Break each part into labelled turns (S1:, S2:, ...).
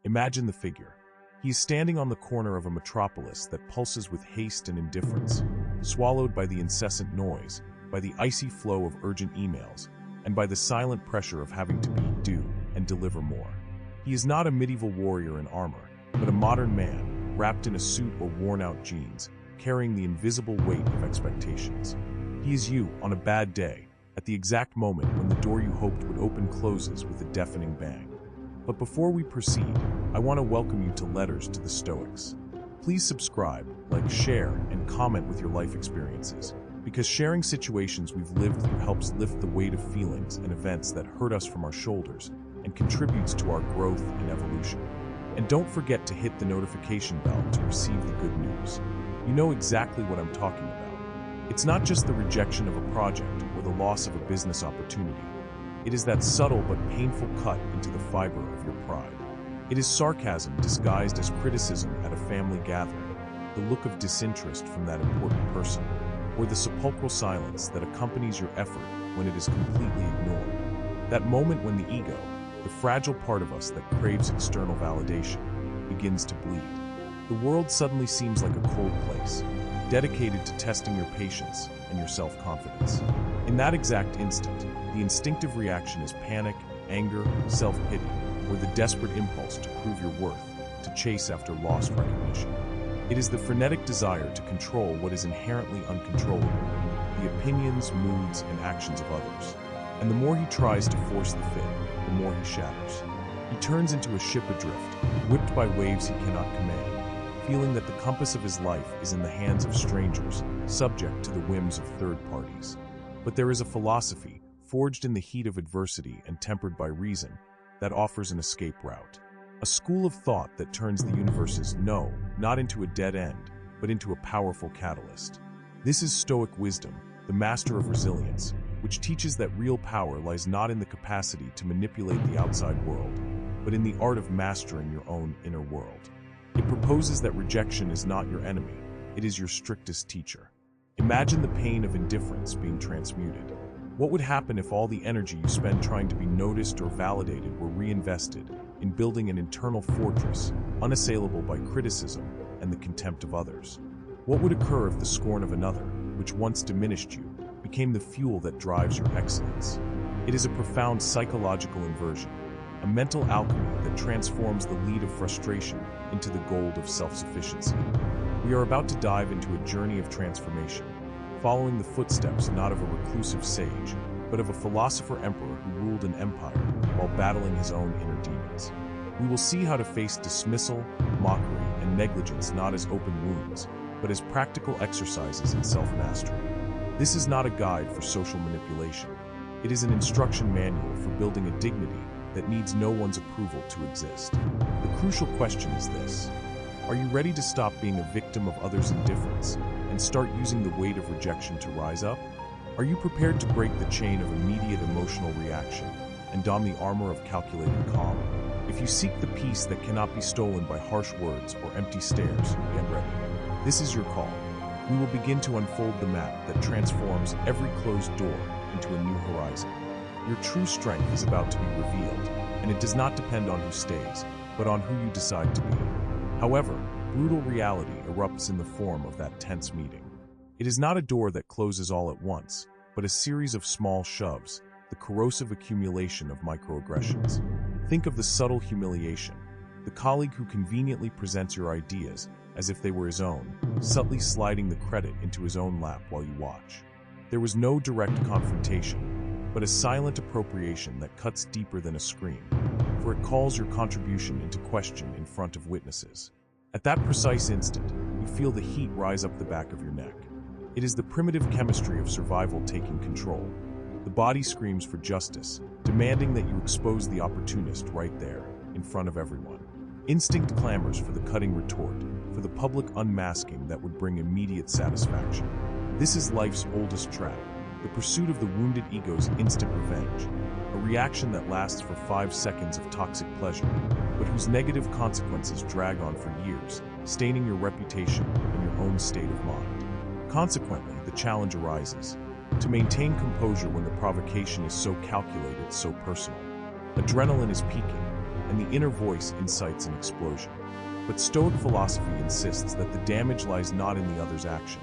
S1: Imagine the figure. He is standing on the corner of a metropolis that pulses with haste and indifference, swallowed by the incessant noise, by the icy flow of urgent emails, and by the silent pressure of having to be, do, and deliver more. He is not a medieval warrior in armor, but a modern man, wrapped in a suit or worn-out jeans, carrying the invisible weight of expectations. He is you on a bad day, at the exact moment when the door you hoped would open closes with a deafening bang. But before we proceed, I want to welcome you to Letters to the Stoics. Please subscribe, like, share, and comment with your life experiences, because sharing situations we've lived through helps lift the weight of feelings and events that hurt us from our shoulders and contributes to our growth and evolution. And don't forget to hit the notification bell to receive the good news. You know exactly what I'm talking about. It's not just the rejection of a project or the loss of a business opportunity. It is that subtle but painful cut into the fiber of your pride. It is sarcasm disguised as criticism at a family gathering, the look of disinterest from that important person, or the sepulchral silence that accompanies your effort when it is completely ignored. That moment when the ego, the fragile part of us that craves external validation, begins to bleed. The world suddenly seems like a cold place, dedicated to testing your patience and your self-confidence. In that exact instant, the instinctive reaction is panic, anger, self-pity, or the desperate impulse to prove your worth, to chase after lost recognition. It is the frenetic desire to control what is inherently uncontrollable, the opinions, moods, and actions of others. And the more he tries to force the fit, the more he shatters. He turns into a ship adrift, whipped by waves he cannot command, feeling that the compass of his life is in the hands of strangers, subject to the whims of third parties. But there is a philosophy, forged in the heat of adversity and tempered by reason, that offers an escape route. A school of thought that turns the universe's no, not into a dead end, but into a powerful catalyst. This is Stoic wisdom, the master of resilience, which teaches that real power lies not in the capacity to manipulate the outside world, but in the art of mastering your own inner world. It proposes that rejection is not your enemy, it is your strictest teacher. Imagine the pain of indifference being transmuted. What would happen if all the energy you spend trying to be noticed or validated were reinvested in building an internal fortress, unassailable by criticism and the contempt of others? What would occur if the scorn of another, which once diminished you, became the fuel that drives your excellence? It is a profound psychological inversion, a mental alchemy that transforms the lead of frustration into the gold of self-sufficiency. We are about to dive into a journey of transformation, following the footsteps not of a reclusive sage, but of a philosopher-emperor who ruled an empire while battling his own inner demons. We will see how to face dismissal, mockery, and negligence not as open wounds, but as practical exercises in self-mastery. This is not a guide for social manipulation. It is an instruction manual for building a dignity that needs no one's approval to exist. The crucial question is this: are you ready to stop being a victim of others' indifference and start using the weight of rejection to rise up? Are you prepared to break the chain of immediate emotional reaction and don the armor of calculated calm? If you seek the peace that cannot be stolen by harsh words or empty stares, get ready. This is your call. We will begin to unfold the map that transforms every closed door into a new horizon. Your true strength is about to be revealed, and it does not depend on who stays, but on who you decide to be. However, brutal reality erupts in the form of that tense meeting. It is not a door that closes all at once, but a series of small shoves, the corrosive accumulation of microaggressions. Think of the subtle humiliation, the colleague who conveniently presents your ideas as if they were his own, subtly sliding the credit into his own lap while you watch. There was no direct confrontation, but a silent appropriation that cuts deeper than a scream, for it calls your contribution into question in front of witnesses. At that precise instant, you feel the heat rise up the back of your neck. It is the primitive chemistry of survival taking control. The body screams for justice, demanding that you expose the opportunist right there, in front of everyone. Instinct clamors for the cutting retort, for the public unmasking that would bring immediate satisfaction. This is life's oldest trap, the pursuit of the wounded ego's instant revenge, a reaction that lasts for 5 seconds of toxic pleasure, but whose negative consequences drag on for years, staining your reputation and your own state of mind. Consequently, the challenge arises: to maintain composure when the provocation is so calculated, so personal. Adrenaline is peaking, and the inner voice incites an explosion. But Stoic philosophy insists that the damage lies not in the other's action,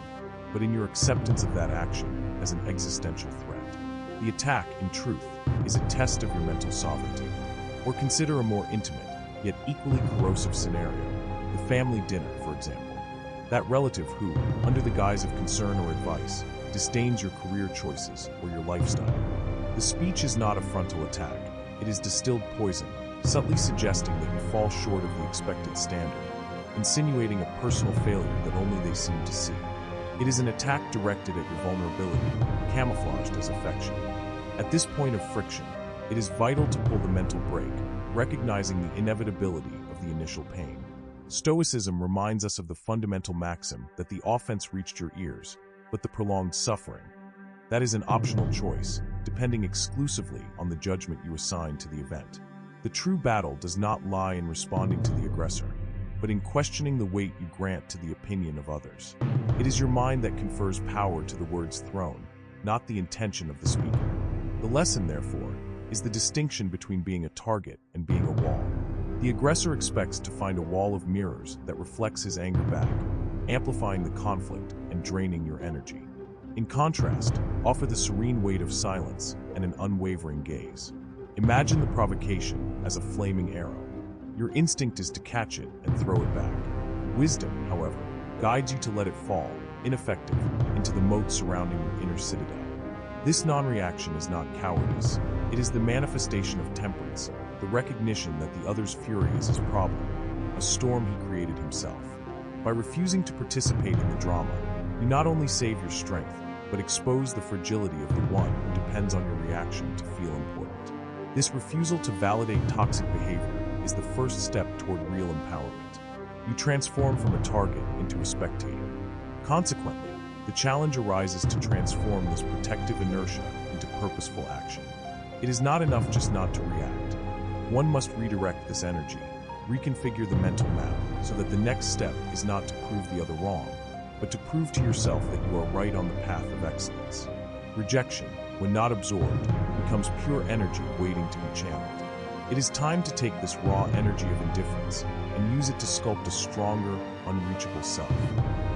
S1: but in your acceptance of that action as an existential threat. The attack, in truth, is a test of your mental sovereignty. Or consider a more intimate, yet equally corrosive scenario, the family dinner, for example. That relative who, under the guise of concern or advice, disdains your career choices or your lifestyle. The speech is not a frontal attack, it is distilled poison, subtly suggesting that you fall short of the expected standard, insinuating a personal failure that only they seem to see. It is an attack directed at your vulnerability, camouflaged as affection. At this point of friction, it is vital to pull the mental brake, recognizing the inevitability of the initial pain. Stoicism reminds us of the fundamental maxim that the offense reached your ears, but the prolonged suffering. That is an optional choice, depending exclusively on the judgment you assign to the event. The true battle does not lie in responding to the aggressor, but in questioning the weight you grant to the opinion of others. It is your mind that confers power to the words thrown, not the intention of the speaker. The lesson, therefore, is the distinction between being a target and being a wall. The aggressor expects to find a wall of mirrors that reflects his anger back, amplifying the conflict and draining your energy. In contrast, offer the serene weight of silence and an unwavering gaze. Imagine the provocation as a flaming arrow. Your instinct is to catch it and throw it back. Wisdom, however, guides you to let it fall, ineffective, into the moat surrounding your inner citadel. This non-reaction is not cowardice. It is the manifestation of temperance, the recognition that the other's fury is his problem, a storm he created himself. By refusing to participate in the drama, you not only save your strength, but expose the fragility of the one who depends on your reaction to feel important. This refusal to validate toxic behavior is the first step toward real empowerment. You transform from a target into a spectator. Consequently, the challenge arises to transform this protective inertia into purposeful action. It is not enough just not to react. One must redirect this energy, reconfigure the mental map so that the next step is not to prove the other wrong, but to prove to yourself that you are right on the path of excellence. Rejection, when not absorbed, becomes pure energy waiting to be channeled. It is time to take this raw energy of indifference and use it to sculpt a stronger, unreachable self.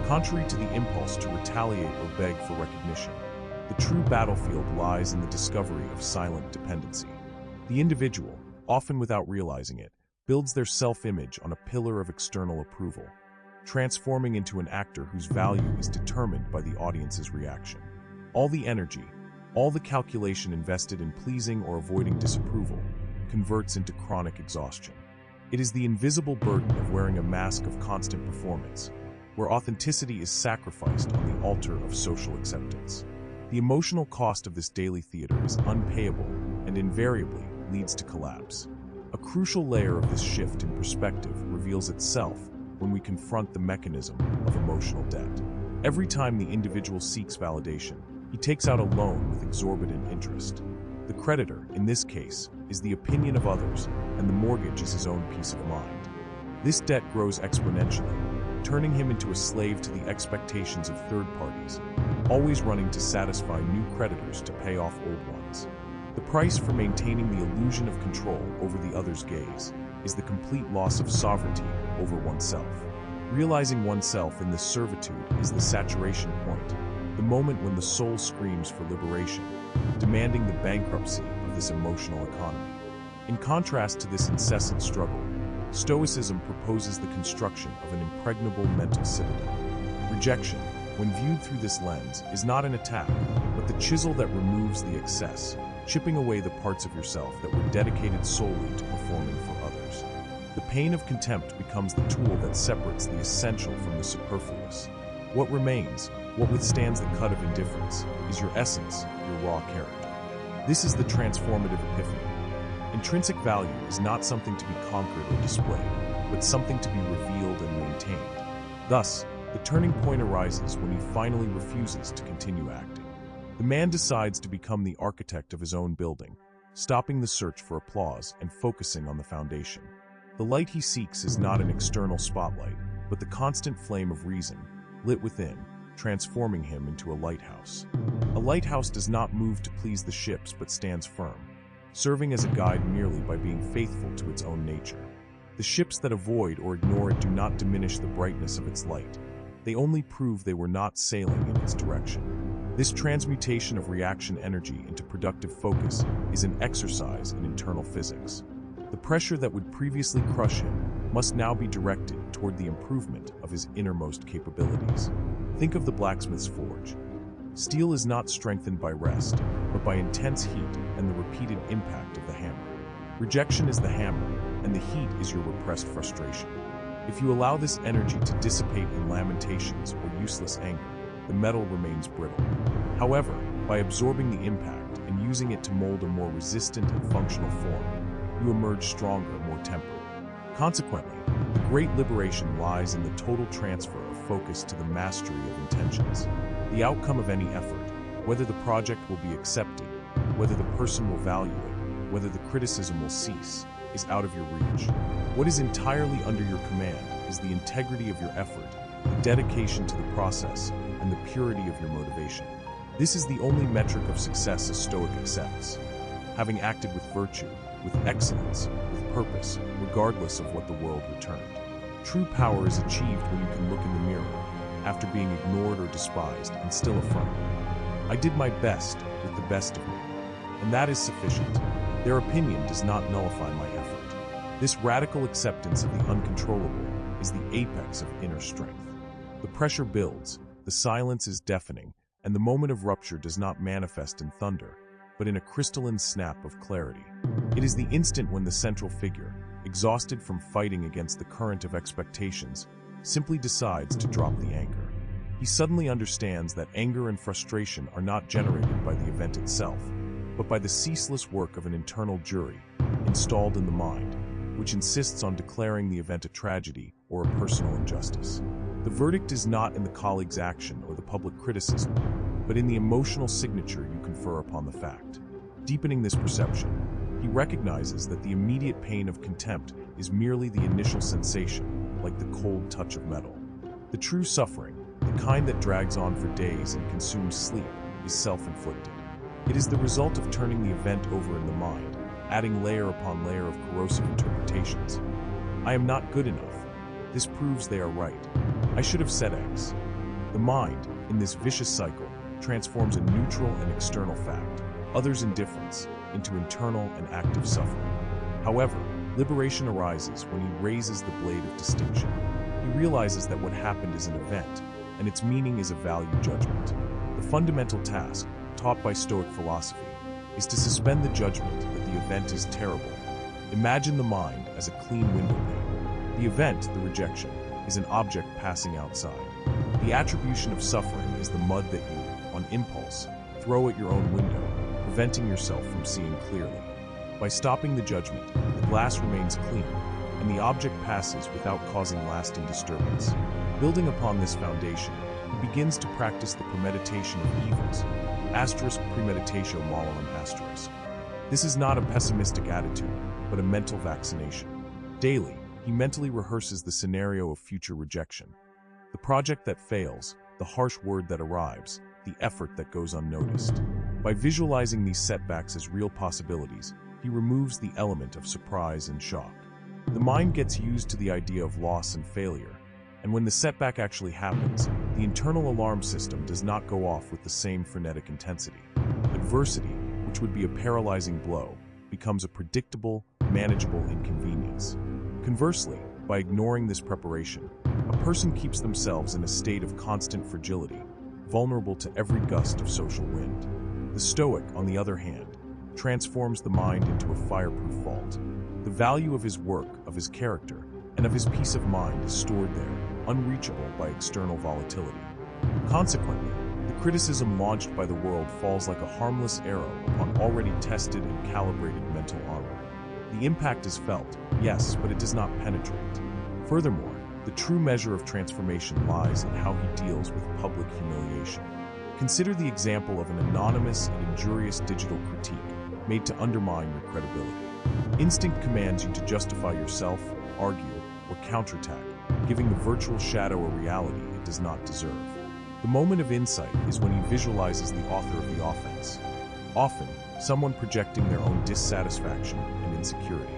S1: Contrary to the impulse to retaliate or beg for recognition, the true battlefield lies in the discovery of silent dependency. The individual, often without realizing it, builds their self-image on a pillar of external approval, transforming into an actor whose value is determined by the audience's reaction. All the energy, all the calculation invested in pleasing or avoiding disapproval, converts into chronic exhaustion. It is the invisible burden of wearing a mask of constant performance, where authenticity is sacrificed on the altar of social acceptance. The emotional cost of this daily theater is unpayable and invariably leads to collapse. A crucial layer of this shift in perspective reveals itself when we confront the mechanism of emotional debt. Every time the individual seeks validation, he takes out a loan with exorbitant interest. The creditor, in this case, is the opinion of others, and the mortgage is his own peace of mind. This debt grows exponentially, turning him into a slave to the expectations of third parties, always running to satisfy new creditors to pay off old ones. The price for maintaining the illusion of control over the other's gaze is the complete loss of sovereignty over oneself. Realizing oneself in this servitude is the saturation point, the moment when the soul screams for liberation, demanding the bankruptcy of this emotional economy. In contrast to this incessant struggle, Stoicism proposes the construction of an impregnable mental citadel. Rejection, when viewed through this lens, is not an attack, but the chisel that removes the excess, chipping away the parts of yourself that were dedicated solely to performing for others. The pain of contempt becomes the tool that separates the essential from the superfluous. What remains, what withstands the cut of indifference, is your essence, your raw character. This is the transformative epiphany. Intrinsic value is not something to be conquered or displayed, but something to be revealed and maintained. Thus, the turning point arises when he finally refuses to continue acting. The man decides to become the architect of his own building, stopping the search for applause and focusing on the foundation. The light he seeks is not an external spotlight, but the constant flame of reason, lit within, transforming him into a lighthouse. A lighthouse does not move to please the ships but stands firm, serving as a guide merely by being faithful to its own nature. The ships that avoid or ignore it do not diminish the brightness of its light. They only prove they were not sailing in its direction. This transmutation of reaction energy into productive focus is an exercise in internal physics. The pressure that would previously crush him must now be directed toward the improvement of his innermost capabilities. Think of the blacksmith's forge. Steel is not strengthened by rest, but by intense heat and the repeated impact of the hammer. Rejection is the hammer, and the heat is your repressed frustration. If you allow this energy to dissipate in lamentations or useless anger, the metal remains brittle. However, by absorbing the impact and using it to mold a more resistant and functional form, you emerge stronger, more tempered. Consequently, the great liberation lies in the total transfer of focus to the mastery of intentions. The outcome of any effort, whether the project will be accepted, whether the person will value it, whether the criticism will cease, is out of your reach. What is entirely under your command is the integrity of your effort, the dedication to the process, and the purity of your motivation. This is the only metric of success a Stoic accepts. Having acted with virtue, with excellence, with purpose, regardless of what the world returned. True power is achieved when you can look in the mirror, after being ignored or despised, and still affirm, "I did my best with the best of me," and that is sufficient. Their opinion does not nullify my effort. This radical acceptance of the uncontrollable is the apex of inner strength. The pressure builds, the silence is deafening, and the moment of rupture does not manifest in thunder, but in a crystalline snap of clarity. It is the instant when the central figure, exhausted from fighting against the current of expectations, simply decides to drop the anchor. He suddenly understands that anger and frustration are not generated by the event itself, but by the ceaseless work of an internal jury, installed in the mind, which insists on declaring the event a tragedy or a personal injustice. The verdict is not in the colleague's action or the public criticism, but in the emotional signature you confer upon the fact. Deepening this perception, he recognizes that the immediate pain of contempt is merely the initial sensation, like the cold touch of metal. The true suffering, the kind that drags on for days and consumes sleep, is self-inflicted. It is the result of turning the event over in the mind, adding layer upon layer of corrosive interpretations. I am not good enough. This proves they are right. I should have said X. The mind, in this vicious cycle, transforms a neutral and external fact, others' indifference, into internal and active suffering. However, liberation arises when he raises the blade of distinction. He realizes that what happened is an event, and its meaning is a value judgment. The fundamental task, taught by Stoic philosophy, is to suspend the judgment that the event is terrible. Imagine the mind as a clean window pane. The event, the rejection, is an object passing outside. The attribution of suffering is the mud that you, on impulse, throw at your own window, preventing yourself from seeing clearly. By stopping the judgment, the glass remains clean, and the object passes without causing lasting disturbance. Building upon this foundation, he begins to practice the premeditation of evils, premeditatio malorum. This is not a pessimistic attitude, but a mental vaccination. Daily, he mentally rehearses the scenario of future rejection. The project that fails, the harsh word that arrives, the effort that goes unnoticed. By visualizing these setbacks as real possibilities, he removes the element of surprise and shock. The mind gets used to the idea of loss and failure, and when the setback actually happens, the internal alarm system does not go off with the same frenetic intensity. Adversity, which would be a paralyzing blow, becomes a predictable, manageable inconvenience. Conversely, by ignoring this preparation, a person keeps themselves in a state of constant fragility, vulnerable to every gust of social wind. The Stoic, on the other hand, transforms the mind into a fireproof vault. The value of his work, of his character, and of his peace of mind is stored there, unreachable by external volatility. Consequently, the criticism launched by the world falls like a harmless arrow upon already tested and calibrated mental armor. The impact is felt, yes, but it does not penetrate. Furthermore, the true measure of transformation lies in how he deals with public humiliation. Consider the example of an anonymous and injurious digital critique made to undermine your credibility. Instinct commands you to justify yourself, argue, or counterattack, giving the virtual shadow a reality it does not deserve. The moment of insight is when he visualizes the author of the offense. often someone projecting their own dissatisfaction and insecurity.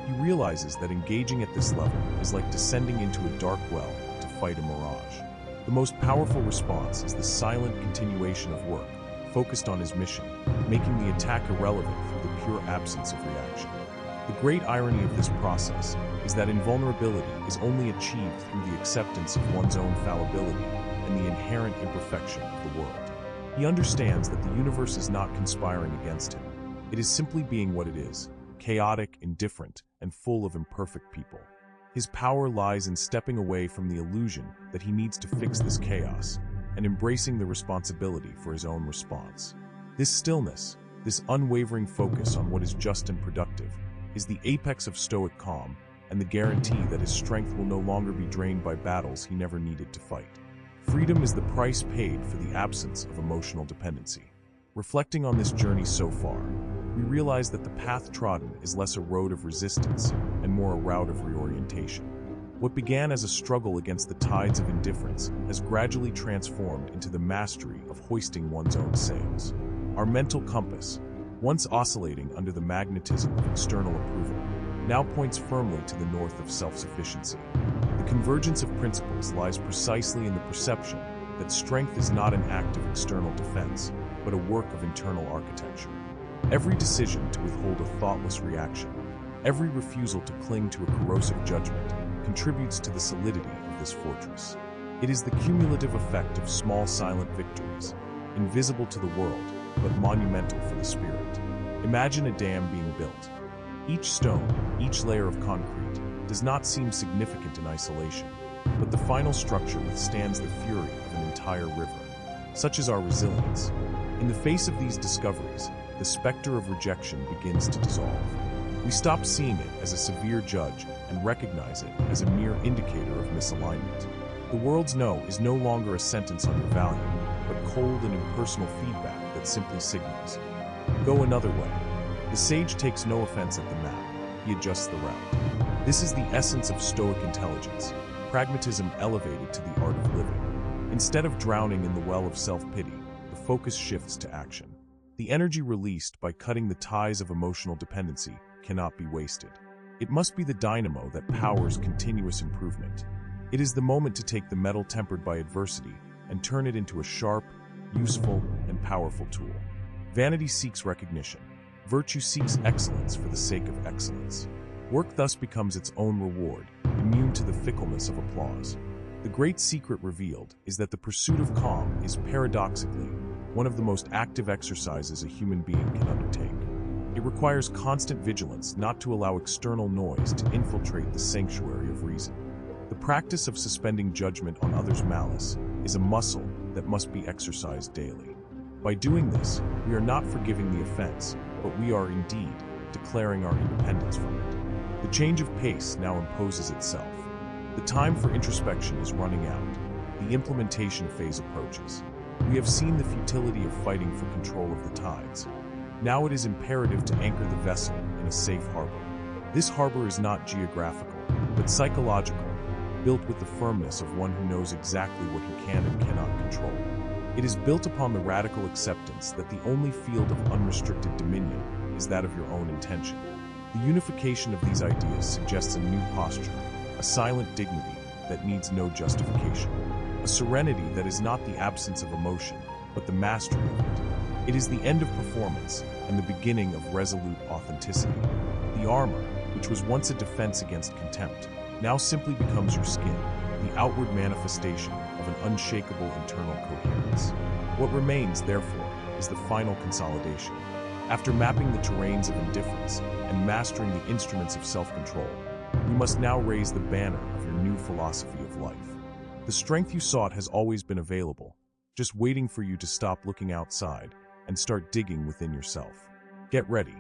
S1: He realizes that engaging at this level is like descending into a dark well to fight a mirage. The most powerful response is the silent continuation of work, focused on his mission, making the attack irrelevant through the pure absence of reaction. The great irony of this process is that invulnerability is only achieved through the acceptance of one's own fallibility and the inherent imperfection of the world. He understands that the universe is not conspiring against him. It is simply being what it is, chaotic, indifferent, and full of imperfect people. His power lies in stepping away from the illusion that he needs to fix this chaos and embracing the responsibility for his own response. This stillness, this unwavering focus on what is just and productive, is the apex of Stoic calm and the guarantee that his strength will no longer be drained by battles he never needed to fight. Freedom is the price paid for the absence of emotional dependency. Reflecting on this journey so far, we realize that the path trodden is less a road of resistance and more a route of reorientation. What began as a struggle against the tides of indifference has gradually transformed into the mastery of hoisting one's own sails. Our mental compass, once oscillating under the magnetism of external approval, now points firmly to the north of self-sufficiency. The convergence of principles lies precisely in the perception that strength is not an act of external defense, but a work of internal architecture. Every decision to withhold a thoughtless reaction, every refusal to cling to a corrosive judgment, contributes to the solidity of this fortress. It is the cumulative effect of small silent victories, invisible to the world, but monumental for the spirit. Imagine a dam being built. Each stone, each layer of concrete, does not seem significant in isolation, but the final structure withstands the fury of an entire river. Such is our resilience. In the face of these discoveries, the specter of rejection begins to dissolve. We stop seeing it as a severe judge and recognize it as a mere indicator of misalignment. The world's no is no longer a sentence on your value, but cold and impersonal feedback that simply signals, go another way. The sage takes no offense at the map, he adjusts the route. This is the essence of Stoic intelligence, pragmatism elevated to the art of living. Instead of drowning in the well of self-pity, the focus shifts to action. The energy released by cutting the ties of emotional dependency cannot be wasted. It must be the dynamo that powers continuous improvement. It is the moment to take the metal tempered by adversity and turn it into a sharp, useful, and powerful tool. Vanity seeks recognition. Virtue seeks excellence for the sake of excellence. Work thus becomes its own reward, immune to the fickleness of applause. The great secret revealed is that the pursuit of calm is paradoxically one of the most active exercises a human being can undertake. It requires constant vigilance not to allow external noise to infiltrate the sanctuary of reason. The practice of suspending judgment on others' malice is a muscle that must be exercised daily. By doing this, we are not forgiving the offense, but we are indeed declaring our independence from it. The change of pace now imposes itself. The time for introspection is running out. The implementation phase approaches. We have seen the futility of fighting for control of the tides. Now it is imperative to anchor the vessel in a safe harbor. This harbor is not geographical, but psychological, built with the firmness of one who knows exactly what he can and cannot control. It is built upon the radical acceptance that the only field of unrestricted dominion is that of your own intention. The unification of these ideas suggests a new posture, a silent dignity that needs no justification, a serenity that is not the absence of emotion, but the mastery of it. It is the end of performance and the beginning of resolute authenticity. The armor, which was once a defense against contempt, now simply becomes your skin, the outward manifestation of an unshakable internal coherence. What remains, therefore, is the final consolidation. After mapping the terrains of indifference and mastering the instruments of self-control, you must now raise the banner of your new philosophy of life. The strength you sought has always been available, just waiting for you to stop looking outside and start digging within yourself. Get ready.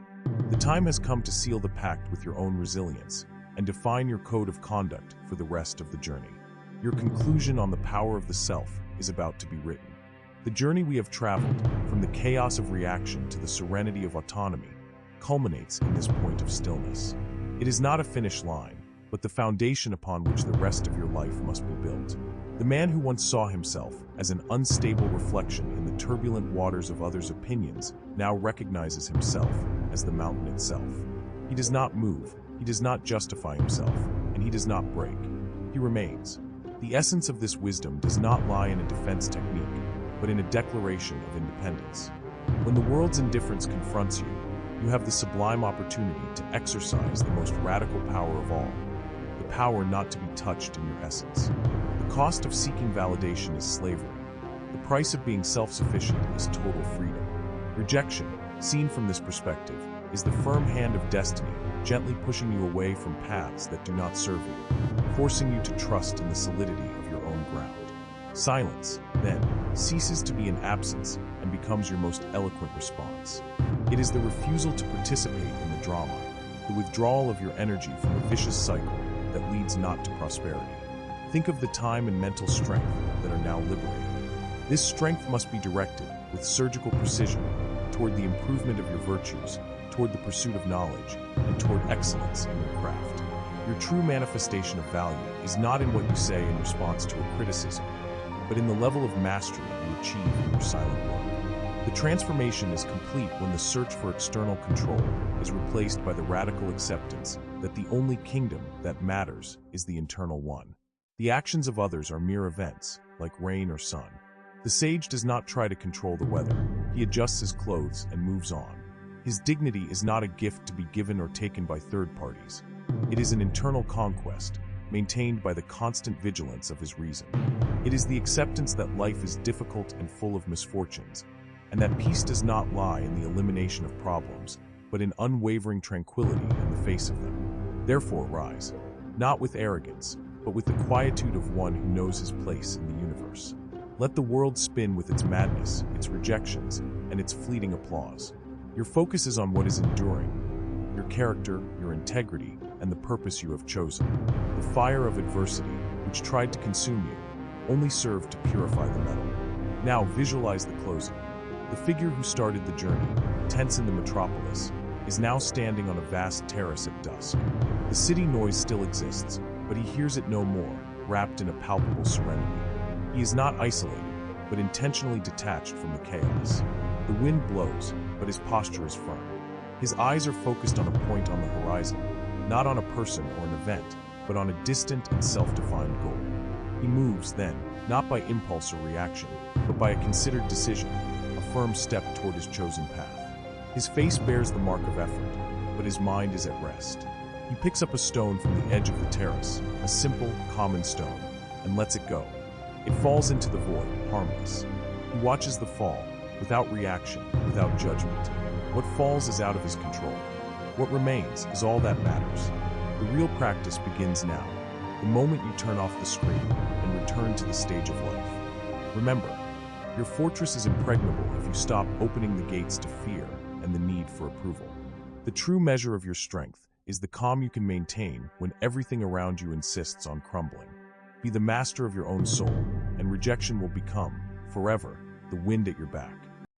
S1: The time has come to seal the pact with your own resilience and define your code of conduct for the rest of the journey. Your conclusion on the power of the self is about to be written. The journey we have traveled, from the chaos of reaction to the serenity of autonomy, culminates in this point of stillness. It is not a finish line, but the foundation upon which the rest of your life must be built. The man who once saw himself as an unstable reflection in the turbulent waters of others' opinions now recognizes himself as the mountain itself. He does not move, he does not justify himself, and he does not break. He remains. The essence of this wisdom does not lie in a defense technique, but in a declaration of independence. When the world's indifference confronts you, you have the sublime opportunity to exercise the most radical power of all, the power not to be touched in your essence. The cost of seeking validation is slavery. The price of being self-sufficient is total freedom. Rejection, seen from this perspective, is the firm hand of destiny gently pushing you away from paths that do not serve you, forcing you to trust in the solidity of your own ground. Silence, then, ceases to be an absence and becomes your most eloquent response. It is the refusal to participate in the drama, the withdrawal of your energy from a vicious cycle that leads not to prosperity. Think of the time and mental strength that are now liberated. This strength must be directed with surgical precision toward the improvement of your virtues, toward the pursuit of knowledge, and toward excellence in your craft. Your true manifestation of value is not in what you say in response to a criticism, but in the level of mastery you achieve in your silent work. The transformation is complete when the search for external control is replaced by the radical acceptance that the only kingdom that matters is the internal one. The actions of others are mere events, like rain or sun. The sage does not try to control the weather. He adjusts his clothes and moves on. His dignity is not a gift to be given or taken by third parties. It is an internal conquest, maintained by the constant vigilance of his reason. It is the acceptance that life is difficult and full of misfortunes, and that peace does not lie in the elimination of problems, but in unwavering tranquility in the face of them. Therefore rise, not with arrogance, but with the quietude of one who knows his place in the universe. Let the world spin with its madness, its rejections, and its fleeting applause. Your focus is on what is enduring, your character, your integrity, and the purpose you have chosen. The fire of adversity, which tried to consume you, only served to purify the metal. Now visualize the closing. The figure who started the journey, tense in the metropolis, is now standing on a vast terrace at dusk. The city noise still exists, but he hears it no more, wrapped in a palpable serenity. He is not isolated, but intentionally detached from the chaos. The wind blows, but his posture is firm. His eyes are focused on a point on the horizon, not on a person or an event, but on a distant and self-defined goal. He moves, then, not by impulse or reaction, but by a considered decision, a firm step toward his chosen path. His face bears the mark of effort, but his mind is at rest. He picks up a stone from the edge of the terrace, a simple, common stone, and lets it go. It falls into the void, harmless. He watches the fall, without reaction, without judgment. What falls is out of his control. What remains is all that matters. The real practice begins now, the moment you turn off the screen and return to the stage of life. Remember, your fortress is impregnable if you stop opening the gates to fear and the need for approval. The true measure of your strength is the calm you can maintain when everything around you insists on crumbling. Be the master of your own soul, and rejection will become, forever, the wind at your back.